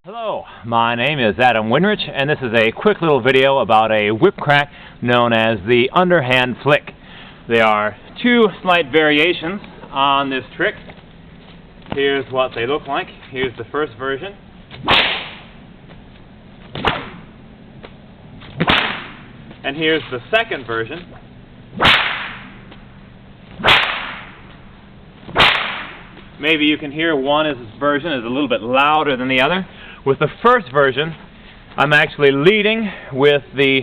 Hello, my name is Adam Winrich, and this is a quick little video about a whip crack known as the underhand flick. There are two slight variations on this trick. Here's what they look like. Here's the first version. And here's the second version. Maybe you can hear one version is a little bit louder than the other. With the first version, I'm actually leading with the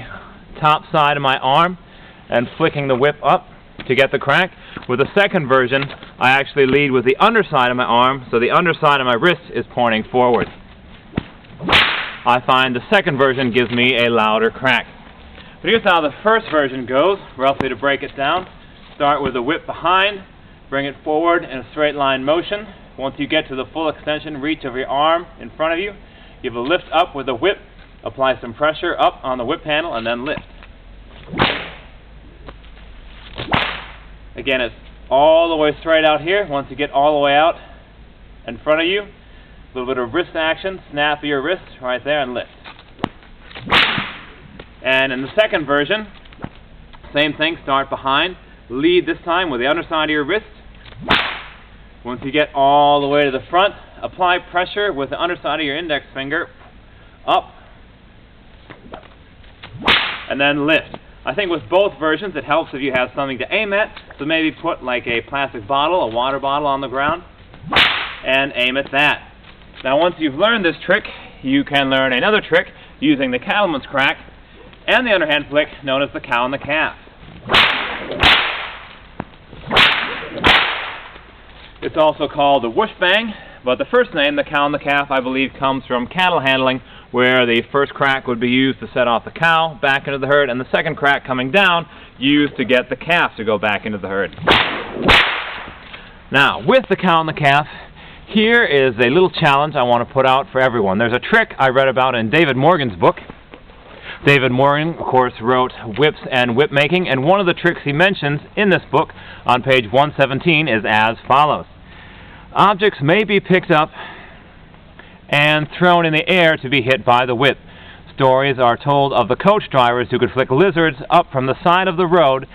top side of my arm and flicking the whip up to get the crack. With the second version, I actually lead with the underside of my arm, so the underside of my wrist is pointing forward. I find the second version gives me a louder crack. But here's how the first version goes, roughly to break it down. Start with the whip behind, bring it forward in a straight line motion. Once you get to the full extension reach of your arm in front of you, give a lift up with the whip, apply some pressure up on the whip handle, and then lift. Again, it's all the way straight out here. Once you get all the way out in front of you, a little bit of wrist action, snap of your wrist right there and lift. And in the second version, same thing, start behind, lead this time with the underside of your wrist. Once you get all the way to the front, apply pressure with the underside of your index finger up and then lift. I think with both versions it helps if you have something to aim at, so maybe put like a plastic bottle, a water bottle on the ground and aim at that. Now once you've learned this trick, you can learn another trick using the cattleman's crack and the underhand flick known as the cow and the calf. It's also called the whoosh bang, but the first name, the cow and the calf, I believe comes from cattle handling, where the first crack would be used to set off the cow back into the herd, and the second crack coming down used to get the calf to go back into the herd. Now, with the cow and the calf, here is a little challenge I want to put out for everyone. There's a trick I read about in David Morgan's book. David Morgan, of course, wrote Whips and Whip Making, and one of the tricks he mentions in this book on page 117 is as follows. Objects may be picked up and thrown in the air to be hit by the whip. Stories are told of the coach drivers who could flick lizards up from the side of the road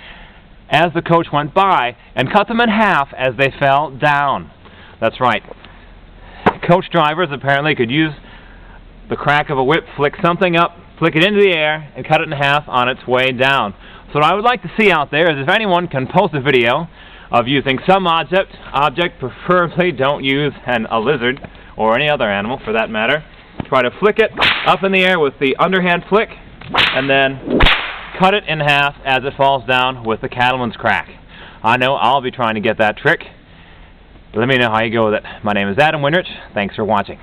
as the coach went by and cut them in half as they fell down. That's right. Coach drivers apparently could use the crack of a whip, flick something up, flick it into the air, and cut it in half on its way down. So what I would like to see out there is if anyone can post a video of using some object, preferably don't use a lizard or any other animal for that matter. Try to flick it up in the air with the underhand flick and then cut it in half as it falls down with the cattleman's crack. I know I'll be trying to get that trick. Let me know how you go with it. My name is Adam Winrich. Thanks for watching.